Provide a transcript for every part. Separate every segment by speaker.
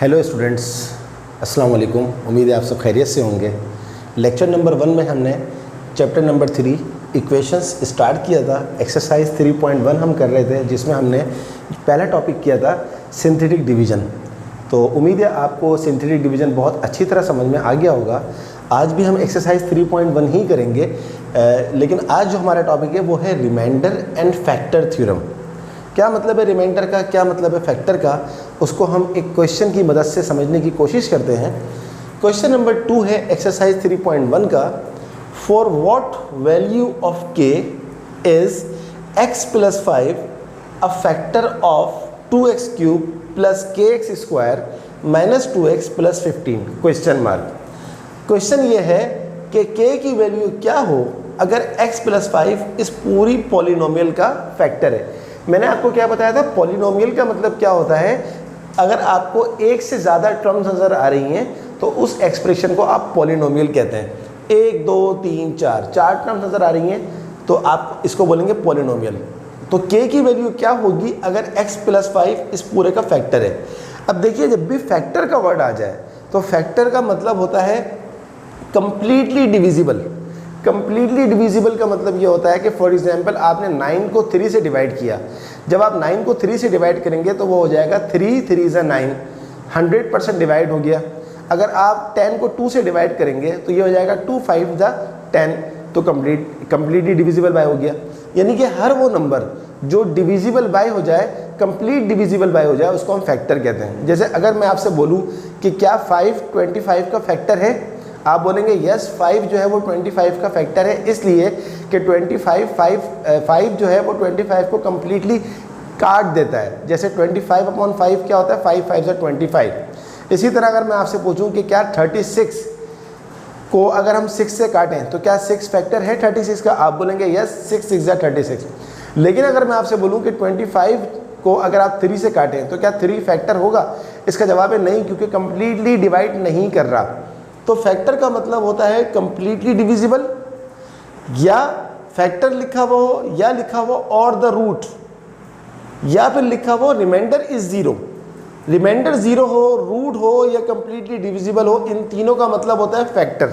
Speaker 1: Hello students, अस्सलाम वालेकुम। उम्मीद है आप सब खैरियत से होंगे। लेक्चर नंबर 1 में हमने चैप्टर नंबर 3 इक्वेशंस स्टार्ट किया था। एक्सरसाइज 3.1 हम कर रहे थे, जिसमें हमने पहला टॉपिक किया था सिंथेटिक डिवीज़न। तो उम्मीद है आपको सिंथेटिक डिवीज़न बहुत अच्छी तरह समझ में आ गया होगा। आज भी हम एक्सरसाइज 3.1 ही करेंगे, लेकिन आज जो हमारा टॉपिक है वो है रिमाइंडर एंड फैक्टर थ्योरम। क्या मतलब है रिमाइंडर का, क्या मतलब है फैक्टर का, उसको हम एक क्वेश्चन की मदद से समझने की कोशिश करते हैं। क्वेश्चन नंबर 2 है एक्सरसाइज 3.1 का। फॉर व्हाट वैल्यू ऑफ के is x + 5 a factor of 2x³ + kx² - 2x + 15 question mark. Question ये है कि k की वैल्यू क्या हो अगर x + 5 इस पूरी पॉलिनोमियल का फैक्टर है। मैंने आपको क्या बताया था, पॉलिनोमियल का मतलब क्या होता है, अगर आपको एक से ज़्यादा टर्म्स नज़र आ रही हैं तो उस एक्सप्रेशन को आप पॉलिनोमियल कहते हैं। 1 2 3 4 टर्म्स नज़र आ रही हैं तो आप इसको बोलेंगे पॉलिनोमियल। तो k की वैल्यू क्या होगी अगर x + 5 इस पूरे का फैक्टर है। अब देखिए, जब भी फैक्टर का वर्ड आ जाए तो फैक्टर का मतलब होता है कंप्लीटली डिविजिबल। कंप्लीटली डिविजिबल का मतलब ये होता है कि फॉर एग्जांपल आपने 9 को 3 से डिवाइड किया। जब आप 9 को 3 से डिवाइड करेंगे तो वो हो जाएगा 3 3 = 9, 100% डिवाइड हो गया। अगर आप 10 को 2 से डिवाइड करेंगे तो ये हो जाएगा 2 5 = 10, तो कंप्लीटली डिविजिबल बाय हो गया। यानी कि हर वो नंबर जो डिविजिबल बाय हो जाए, कंप्लीट डिविजिबल बाय हो जाए, उसको हम फैक्टर कहते हैं। जैसे अगर मैं आपसे बोलूँ कि क्या 5 25 का फैक्टर है, आप बोलेंगे यस 5 जो है वो 25 का फैक्टर है, इसलिए कि 5 जो है वो 25 को कम्प्लीटली काट देता है। जैसे 25/5 क्या होता है, 5 5 = 25। इसी तरह अगर मैं आपसे पूछूं कि क्या 36 को अगर हम 6 से काटें तो क्या 6 फैक्टर है 36 का, आप बोलेंगे यस 6 6 = 36। लेकिन अगर मैं आपसे बोलूं कि 25 को अगर आप 3 से काटें तो क्या 3 फैक्टर होगा, इसका जवाब है नहीं, क्योंकि कम्प्लीटली डिवाइड नहीं कर रहा। तो फैक्टर का मतलब होता है कंप्लीटली डिविजिबल, या फैक्टर लिखा हुआ हो, या लिखा हुआ और द रूट, या फिर लिखा हुआ रिमाइंडर इज 0। रिमाइंडर 0 हो, रूट हो या कंप्लीटली डिविजिबल हो, इन तीनों का मतलब होता है फैक्टर।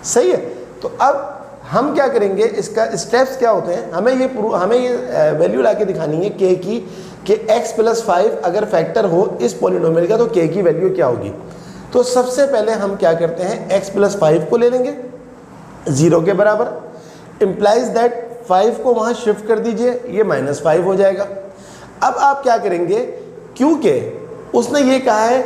Speaker 1: सही है। तो अब हम क्या करेंगे, इसका स्टेप्स क्या होते हैं, हमें ये वैल्यू लाके दिखानी है k की कि x + 5 अगर फैक्टर हो इस पॉलिनोमियल का तो k की वैल्यू क्या होगी। तो सबसे पहले हम क्या करते हैं, x + 5 को ले लेंगे 0 के बराबर, इम्प्लाइज दैट 5 को वहाँ शिफ्ट कर दीजिए, ये -5 हो जाएगा। अब आप क्या करेंगे, क्योंकि उसने ये कहा है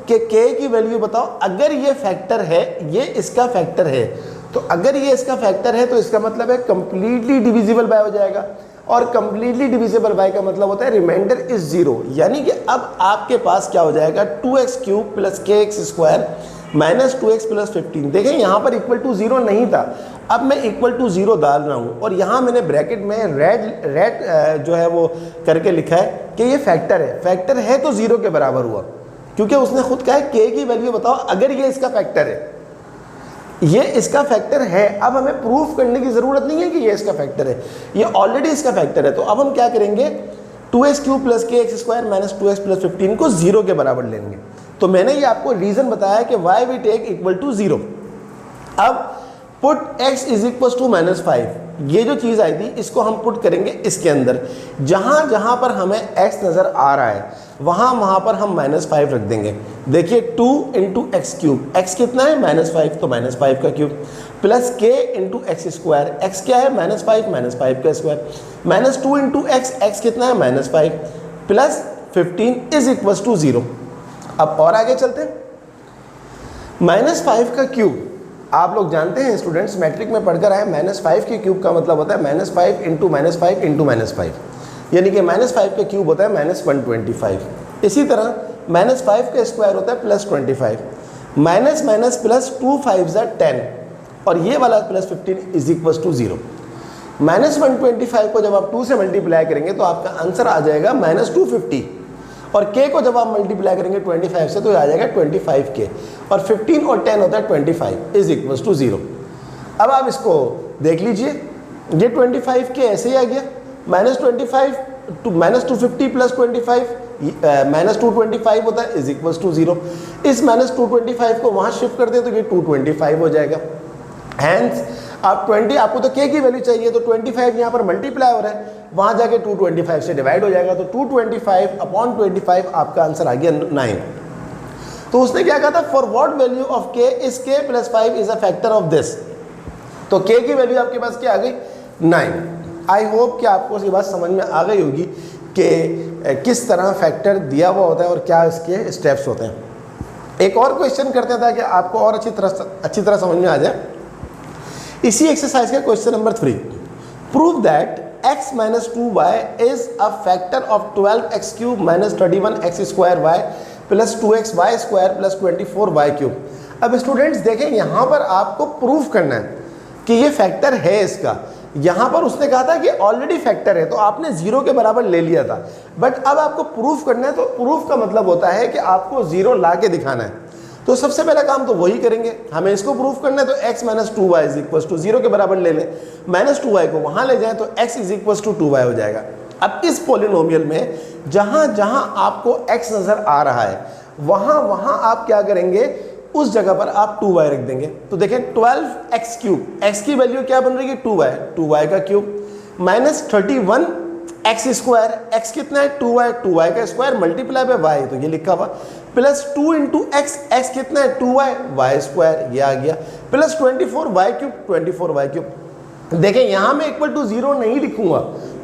Speaker 1: कि k की वैल्यू बताओ अगर ये फैक्टर है, ये इसका फैक्टर है, तो अगर ये इसका फैक्टर है तो इसका मतलब है कंप्लीटली डिविजिबल बाय हो जाएगा, और कंप्लीटली डिविजिबल बाय का मतलब होता है रिमाइंडर इज 0। यानी कि अब आपके पास क्या हो जाएगा, 2x³ + kx² - 2x + 15। देखें यहाँ पर = 0 नहीं था, अब मैं = 0 डाल रहा हूँ, और यहाँ मैंने ब्रैकेट में रेड जो है वो करके लिखा है कि ये फैक्टर है। फैक्टर है तो 0 के बराबर हुआ, क्योंकि उसने खुद कहा है k की वैल्यू बताओ अगर ये इसका फैक्टर है। ये इसका फैक्टर है, अब हमें प्रूफ करने की ज़रूरत नहीं है कि ये इसका फैक्टर है, ये ऑलरेडी इसका फैक्टर है। तो अब हम क्या करेंगे, 2x³ + kx² - 2x + 15 को 0 के बराबर लेंगे। तो मैंने ये आपको रीज़न बताया कि वाई वी टेक = 0। अब पुट x = -5, ये जो चीज़ आई थी इसको हम पुट करेंगे इसके अंदर। जहाँ जहाँ पर हमें x नज़र आ रहा है वहाँ पर हम -5 रख देंगे। देखिए 2 × x³, x कितना है -5, तो -5 का cube, plus k × x², x क्या है -5 -5 का स्क्वायर, -2 × x, x कितना है -5, प्लस 15 = 0। अब और आगे चलते हैं, -5 का क्यूब आप लोग जानते हैं स्टूडेंट्स, मैट्रिक में पढ़कर आए, -5 के क्यूब का मतलब होता है -5 × -5 × -5, यानी कि -5 का क्यूब होता है -125। इसी तरह -5 का स्क्वायर होता है +25, माइनस प्लस 2 5 = 10, और ये वाला +15 = 0। -125 को जब आप 2 से मल्टीप्लाई करेंगे तो आपका आंसर आ जाएगा -250, और k को जब आप मल्टीप्लाई करेंगे 25 से तो आ जाएगा 25k, और 15 और 10 होता है 25 = 0। अब आप इसको देख लीजिए, ये 25k ऐसे ही आ गया, -25 माइनस 250 प्लस 25 माइनस 225 होता है इज इक्वल टू 0। इस माइनस 225 को वहाँ शिफ्ट कर दे तो ये 225 हो जाएगा। हैंस आप 20, आपको तो k की वैल्यू चाहिए तो 25 यहाँ पर मल्टीप्लाई हो रहा है, वहाँ जाके 225 से डिवाइड हो जाएगा, तो 225 अपॉन 25 आपका आंसर आ गया 9। तो उसने क्या कहा था, for what value of k is k plus 5 is a factor of this. तो k की वैल्यू आपके पास क्या आ गई 9। आई होप कि आपको ये बात समझ में आ गई होगी कि किस तरह फैक्टर दिया हुआ होता है और क्या इसके स्टेप्स होते हैं। एक और क्वेश्चन करते हैं ताकि आपको और अच्छी तरह समझ में आ जाए। इसी एक्सरसाइज का question number 3, prove that x minus 2y is a factor of 12x³ minus 31x² plus 2xy square plus 24y cube. अब स्टूडेंट्स देखें, यहाँ पर आपको प्रूफ करना है कि ये फैक्टर है इसका। यहाँ पर उसने कहा था कि ऑलरेडी फैक्टर है तो आपने 0 के बराबर ले लिया था, बट अब आपको प्रूफ करना है। तो प्रूफ का मतलब होता है कि आपको 0 ला के दिखाना है। तो सबसे पहला काम तो वही करेंगे, हमें इसको प्रूफ करना है। तो x minus 2y is equal to 0 के बराबर ले लें, माइनस 2y को वहाँ ले जाएं तो x is equal to 2y हो जाएगा। अब इस पॉलिनोमियल में जहाँ जहाँ आपको x नज़र आ रहा है वहाँ वहाँ आप क्या करेंगे, उस जगह पर आप 2y रख देंगे। तो देखें 12x³ x की वैल्यू क्या बन रही है 2y का क्यूब माइनस 31x², x कितना है 2y का स्क्वायर मल्टीप्लाई बाय y, तो ये लिखा हुआ प्लस 2 इंटू x कितना है 2y स्क्वायर, ये आ गया प्लस 24y क्यूब। देखें यहाँ मैं इक्वल टू 0 नहीं लिखूंगा।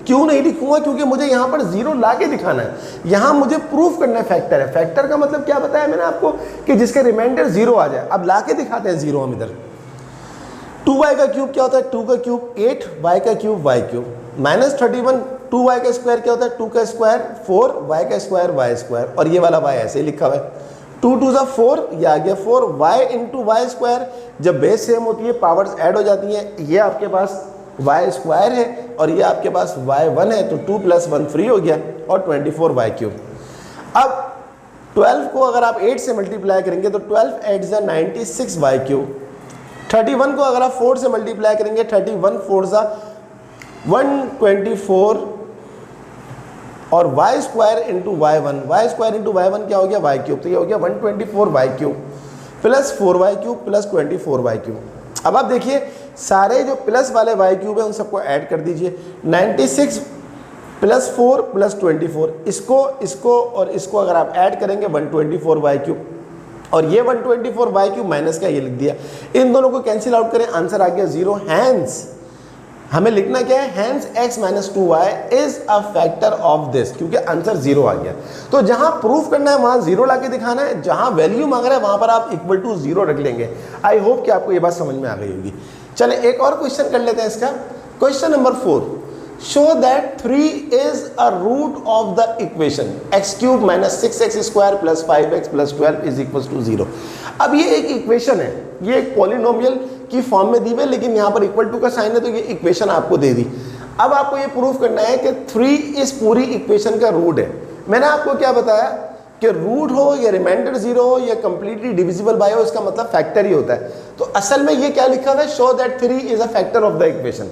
Speaker 1: क्यों नहीं लिखूंगा? क्योंकि मुझे यहाँ पर 0 ला के दिखाना है। यहाँ मुझे प्रूफ करना है फैक्टर है। फैक्टर का मतलब क्या बताया मैंने आपको कि जिसका रिमाइंडर 0 आ जाए। अब ला के दिखाते हैं 0 हम इधर। 2y का क्यूब क्या होता है 2 का क्यूब 8y का cube y cube minus 31 2y का स्क्वायर क्या होता है 2 का स्क्वायर 4y का स्क्वायर y स्क्वायर, और ये वाला y ऐसे ही लिखा हुआ है 2 2 ज़ा 4, ये आ गया 4y इंटू वाई स्क्वायर। जब बेस सेम होती है पावर्स ऐड हो जाती हैं। ये आपके पास y स्क्वायर है और ये आपके पास y1 है, तो 2 + 1 फ्री हो गया और 24y क्यूब। अब 12 को अगर आप 8 से मल्टीप्लाई करेंगे तो 12 8 ज़ा 96y क्यूब। 31 को अगर आप 4 से मल्टीप्लाई करेंगे 31 4 ज़ा 124 और y स्क्वायर इंटू y1 क्या हो गया y क्यूब, तो ये हो गया 124y cube plus 4y cube plus 24y cube. अब आप देखिए सारे जो प्लस वाले y क्यूब है उन सबको ऐड कर दीजिए। 96 प्लस 4 प्लस 24, इसको और इसको अगर आप ऐड करेंगे 124y क्यूब, और ये 124y क्यूब माइनस का ये लिख दिया। इन दोनों को कैंसिल आउट करें, आंसर आ गया 0। हैंस हमें लिखना क्या है, hence x minus 2y is a factor of this, क्योंकि आंसर 0 आ गया। तो जहां प्रूफ करना है वहां 0 लाके दिखाना है, जहां वैल्यू मांग रहा है वहां पर आप इक्वल टू 0 रख लेंगे। आई होप कि आपको ये बात समझ में आ गई होगी। चले एक और क्वेश्चन कर लेते हैं इसका। Question number 4, show that 3 is a root of the equation x³ minus 6x square plus 5x plus 12 is equal to 0। अब ये एक इक्वेशन है, ये एक पॉलिनोमियल की फॉर्म में दी हुई है, लेकिन यहाँ पर इक्वल टू का साइन है तो ये इक्वेशन आपको दे दी। अब आपको ये प्रूफ करना है कि 3 इस पूरी इक्वेशन का रूट है। मैंने आपको क्या बताया कि रूट हो या रिमाइंडर 0 हो या कंप्लीटली डिविजिबल बाय हो, इसका मतलब फैक्टर ही होता है। तो असल में ये क्या लिखा हुआ है, show that 3 is a factor of the equation.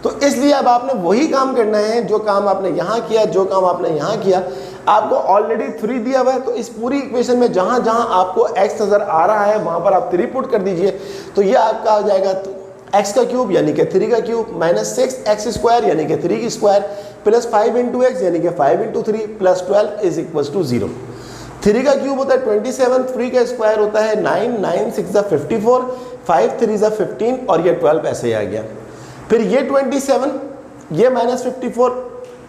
Speaker 1: तो इसलिए अब आपने वही काम करना है जो काम आपने यहाँ किया, जो काम आपने यहाँ किया। आपको ऑलरेडी 3 दिया हुआ है, तो इस पूरी इक्वेशन में जहाँ जहाँ आपको x नज़र आ रहा है वहाँ पर आप 3 पुट कर दीजिए। तो ये आपका आ जाएगा x का क्यूब यानी कि 3 का क्यूब माइनस 6x स्क्वायर यानी कि 3 की स्क्वायर प्लस 5 इंटू एक्स यानी कि 5 into 3 plus 12 is equal to 0। 3 का क्यूब होता है 27, 3 का स्क्वायर होता है 9, 9 6 ज़ा 54, 5 3 ज़ा 15 और ये 12 ऐसे ही आ गया। फिर ये 27, ये माइनस 54,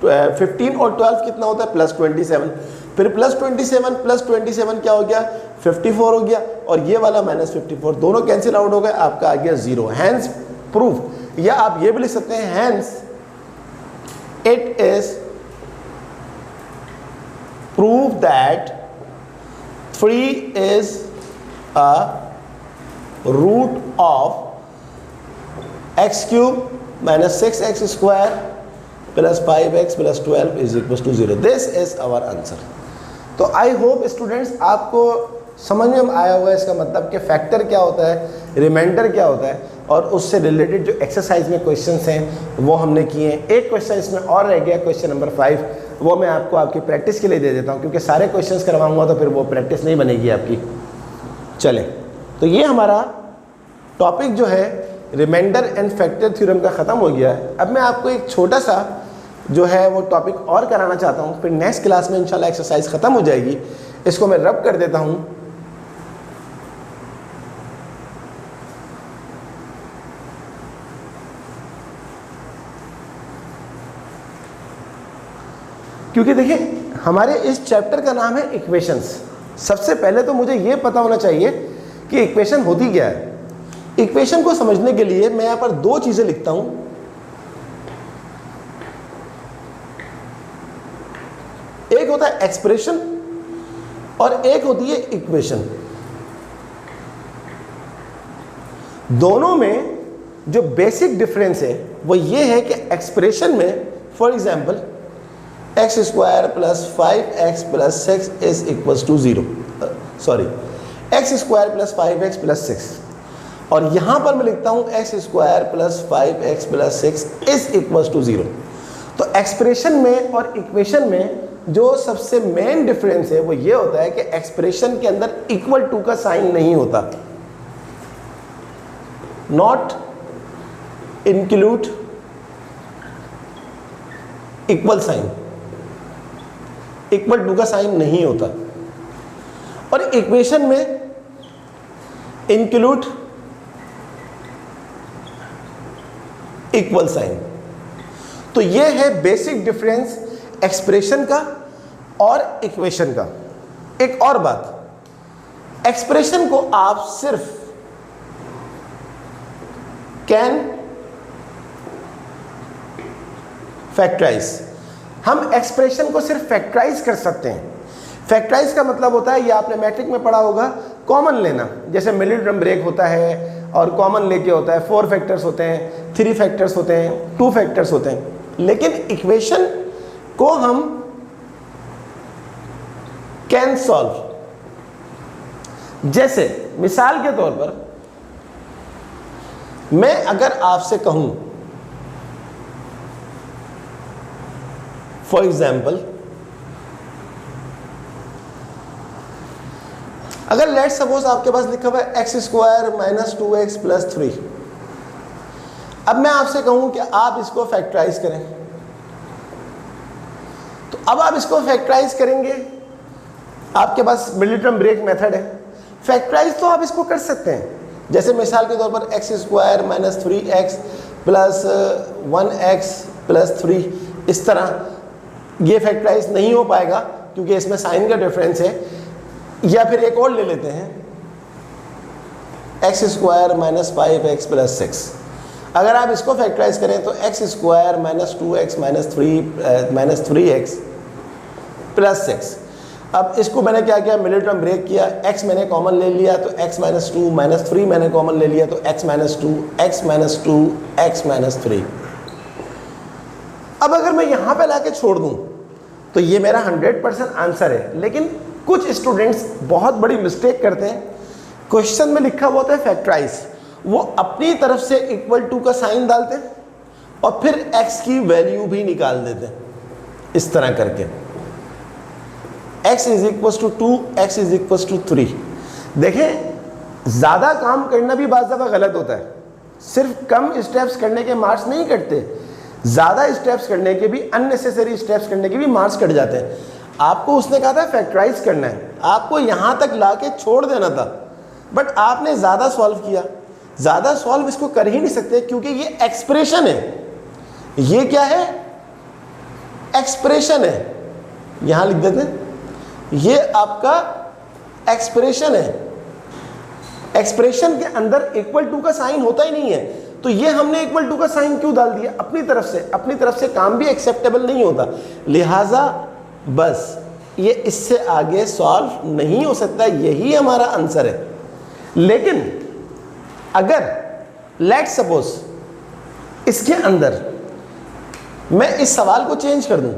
Speaker 1: 15 और 12 कितना होता है प्लस 27, फिर प्लस 27 क्या हो गया 54 हो गया, और ये वाला माइनस 54 दोनों कैंसिल आउट हो गए, आपका आ गया 0। हैंस प्रूफ, या आप ये भी लिख सकते हैं hence it is proof that 3 is a root of x³ minus 6x square plus 5x plus 12 is equal to 0। This is our answer. तो आई होप स्टूडेंट्स आपको समझ में आया हुआ है इसका मतलब कि फैक्टर क्या होता है, रिमाइंडर क्या होता है, और उससे रिलेटेड जो एक्सरसाइज में क्वेश्चंस हैं वो हमने किए हैं। एक क्वेश्चन इसमें और रह गया, क्वेश्चन नंबर 5, वो मैं आपको आपकी प्रैक्टिस के लिए दे देता हूँ, क्योंकि सारे क्वेश्चंस करवाऊंगा तो फिर वो प्रैक्टिस नहीं बनेगी आपकी। चलें, तो ये हमारा टॉपिक जो है रिमाइंडर एंड फैक्टर थ्योरम का ख़त्म हो गया है। अब मैं आपको एक छोटा सा जो है वो टॉपिक और कराना चाहता हूँ, फिर नेक्स्ट क्लास में इंशाल्लाह एक्सरसाइज ख़त्म हो जाएगी। इसको मैं रब कर देता हूँ। क्योंकि देखिए हमारे इस चैप्टर का नाम है इक्वेशंस। सबसे पहले तो मुझे ये पता होना चाहिए कि इक्वेशन होती क्या है। इक्वेशन को समझने के लिए मैं यहाँ पर दो चीज़ें लिखता हूँ। एक होता है एक्सप्रेशन और एक होती है इक्वेशन। दोनों में जो बेसिक डिफरेंस है वो ये है कि एक्सप्रेशन में for example x square plus 5x plus 6 is equals to 0, sorry x square plus 5x plus 6, और यहाँ पर मैं लिखता हूँ x square plus 5x plus 6 is equals to 0। तो एक्सप्रेशन में और इक्वेशन में जो सबसे मेन डिफरेंस है वो ये होता है कि एक्सप्रेशन के अंदर इक्वल टू का साइन नहीं होता, not include equal sign, equal to का साइन नहीं होता, और इक्वेशन में इंक्लूड इक्वल साइन। तो ये है बेसिक डिफरेंस एक्सप्रेशन का और इक्वेशन का। एक और बात, एक्सप्रेशन को आप सिर्फ कैन फैक्टराइज, हम एक्सप्रेशन को सिर्फ फैक्टराइज कर सकते हैं। फैक्टराइज का मतलब होता है, ये आपने मैट्रिक में पढ़ा होगा, कॉमन लेना। जैसे मिडिल टर्म ब्रेक होता है और कॉमन लेके होता है, 4 फैक्टर्स होते हैं, 3 फैक्टर्स होते हैं, 2 फैक्टर्स होते हैं। लेकिन इक्वेशन को हम कैन सॉल्व। जैसे मिसाल के तौर पर मैं अगर आपसे कहूं फॉर एग्जाम्पल, अगर लेट सपोज आपके पास लिखा हुआ है x square minus 2x plus 3, अब मैं आपसे कहूं कि आप इसको फैक्टराइज करें, तो अब आप इसको फैक्टराइज करेंगे, आपके पास मिडिल टर्म ब्रेक मेथड है। फैक्टराइज तो आप इसको कर सकते हैं, जैसे मिसाल के तौर पर x square minus 3x plus 1x plus 3, इस तरह ये फैक्टराइज नहीं हो पाएगा क्योंकि इसमें साइन का डिफरेंस है। या फिर एक और ले लेते हैं, x square minus 5x plus 6। अगर आप इसको फैक्टराइज करें तो x square minus 2x minus 3x plus 6। अब इसको मैंने क्या किया, मिडिल टर्म ब्रेक किया, x मैंने कॉमन ले लिया तो x माइनस 2 माइनस 3 मैंने कॉमन ले लिया तो x minus 2 x minus 2 x minus 3। अब अगर मैं यहाँ पे लाके छोड़ दूँ तो ये मेरा 100% आंसर है। लेकिन कुछ स्टूडेंट्स बहुत बड़ी मिस्टेक करते हैं, क्वेश्चन में लिखा हुआ होता है फैक्टराइज, वो अपनी तरफ से इक्वल टू का साइन डालते हैं और फिर x की वैल्यू भी निकाल देते हैं, इस तरह करके x is equal to 2, x is equal to 3। देखें, ज़्यादा काम करना भी बाज़ दफ़ा गलत होता है। सिर्फ कम स्टेप्स करने के मार्क्स नहीं कटते, ज़्यादा स्टेप्स करने के भी, अननेसेसरी स्टेप्स करने के भी मार्क्स कट जाते हैं। आपको उसने कहा था फैक्टराइज करना है, आपको यहाँ तक ला के छोड़ देना था, बट आपने ज़्यादा सॉल्व किया। ज़्यादा सॉल्व इसको कर ही नहीं सकते क्योंकि ये एक्सप्रेशन है। ये क्या है? एक्सप्रेशन है। यहाँ लिख देते हैं, ये आपका एक्सप्रेशन है। एक्सप्रेशन के अंदर इक्वल टू का साइन होता ही नहीं है, तो ये हमने इक्वल टू का साइन क्यों डाल दिया? अपनी तरफ से काम भी एक्सेप्टेबल नहीं होता, लिहाजा बस ये इससे आगे सॉल्व नहीं हो सकता। यही हमारा आंसर है। लेकिन अगर लेट्स सपोज इसके अंदर मैं इस सवाल को चेंज कर दूं,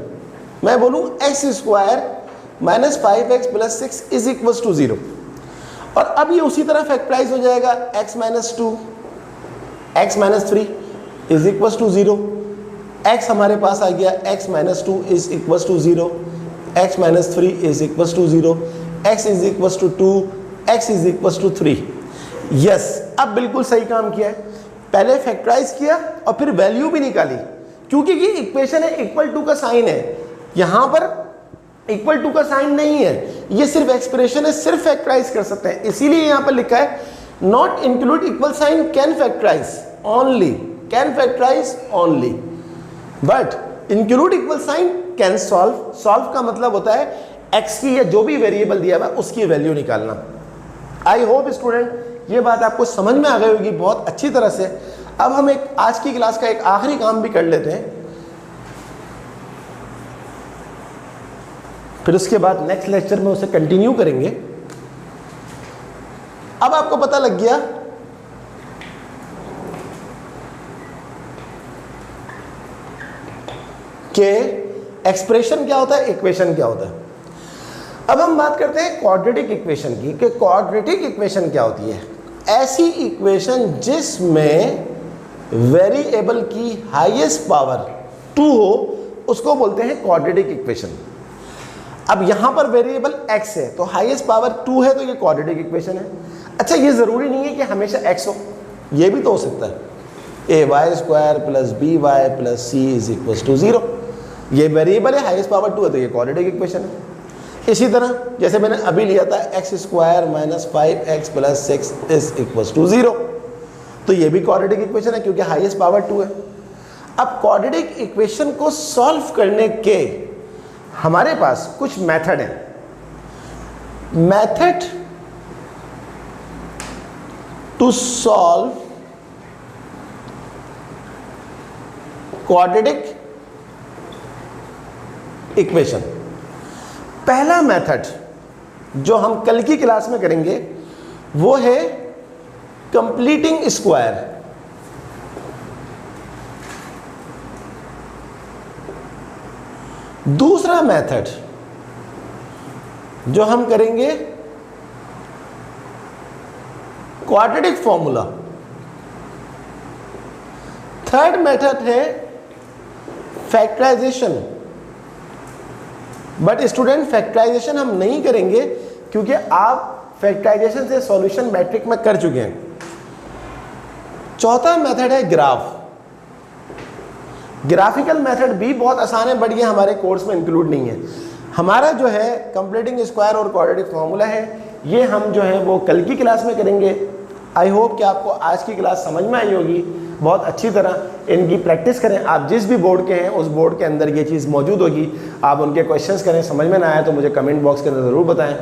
Speaker 1: मैं बोलूं x square minus 5x plus 6 is equal to 0, और अब ये उसी तरह फैक्टराइज हो जाएगा, x minus 2 x minus 3 is equal to 0, x हमारे पास आ गया, x minus 2 is equal to 0, x minus 3 is equal to 0, x is equal to 2, x is equal to 3। Yes, अब बिल्कुल सही काम किया है, पहले फैक्टराइज किया और फिर वैल्यू भी निकाली, क्योंकि ये इक्वेशन है इक्वल टू का साइन है, यहाँ पर इक्वल टू का साइन नहीं है, ये सिर्फ एक्सप्रेशन है, सिर्फ फैक्टराइज कर सकते हैं, इसीलिए यहाँ पर लिखा है not include equal sign can factorise only, can factorise only, but include equal sign can solve. Solve का मतलब होता है एक्स की या जो भी वेरिएबल दिया हुआ उसकी वैल्यू निकालना। आई होप स्टूडेंट ये बात आपको समझ में आ गई होगी बहुत अच्छी तरह से। अब हम एक आज की क्लास का एक आखिरी काम भी कर लेते हैं, फिर उसके बाद नेक्स्ट लेक्चर में उसे कंटिन्यू करेंगे। अब आपको पता लग गया कि एक्सप्रेशन क्या होता है, इक्वेशन क्या होता है। अब हम बात करते हैं क्वाड्रेटिक इक्वेशन की, कि क्वाड्रेटिक इक्वेशन क्या होती है। ऐसी इक्वेशन जिसमें वेरिएबल की हाईएस्ट पावर 2 हो उसको बोलते हैं क्वाड्रेटिक इक्वेशन। अब यहां पर वेरिएबल x है तो हाईएस्ट पावर 2 है तो ये क्वाड्रेटिक इक्वेशन है। अच्छा, ये जरूरी नहीं है कि हमेशा x हो, ये भी तो हो सकता है ay² plus by plus c is equal to 0, ये वेरिएबल है, हाईएस्ट पावर 2 है तो ये क्वाड्रेटिक इक्वेशन है। इसी तरह जैसे मैंने अभी लिया था x² minus 5x plus 6 is equal to 0, तो ये भी क्वाड्रेटिक इक्वेशन है क्योंकि हाईएस्ट पावर 2 है। अब क्वाड्रेटिक इक्वेशन को सॉल्व करने के हमारे पास कुछ मेथड है। Method to solve quadratic equation. पहला मेथड जो हम कल की क्लास में करेंगे वो है कंप्लीटिंग स्क्वायर। दूसरा मेथड जो हम करेंगे क्वाड्रेटिक फॉर्मूला। थर्ड मेथड है फैक्टराइजेशन। बट स्टूडेंट फैक्टराइजेशन हम नहीं करेंगे क्योंकि आप फैक्टराइजेशन से सॉल्यूशन मैट्रिक में कर चुके हैं। चौथा मेथड है ग्राफ। ग्राफिकल मेथड भी बहुत आसान है बट ये हमारे कोर्स में इंक्लूड नहीं है। हमारा जो है कंप्लीटिंग स्क्वायर और क्वाड्रेटिक फॉर्मूला है, ये हम जो है वो कल की क्लास में करेंगे। आई होप कि आपको आज की क्लास समझ में आई होगी। बहुत अच्छी तरह इनकी प्रैक्टिस करें। आप जिस भी बोर्ड के हैं उस बोर्ड के अंदर ये चीज़ मौजूद होगी। आप उनके क्वेश्चंस करें, समझ में ना आए तो मुझे कमेंट बॉक्स के अंदर ज़रूर बताएं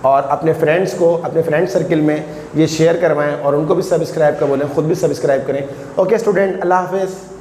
Speaker 1: और अपने फ्रेंड्स को, अपने फ्रेंड सर्किल में ये शेयर करवाएं और उनको भी सब्सक्राइब कर बोलें, ख़ुद भी सब्सक्राइब करें। ओके स्टूडेंट, अल्लाह हाफिज़।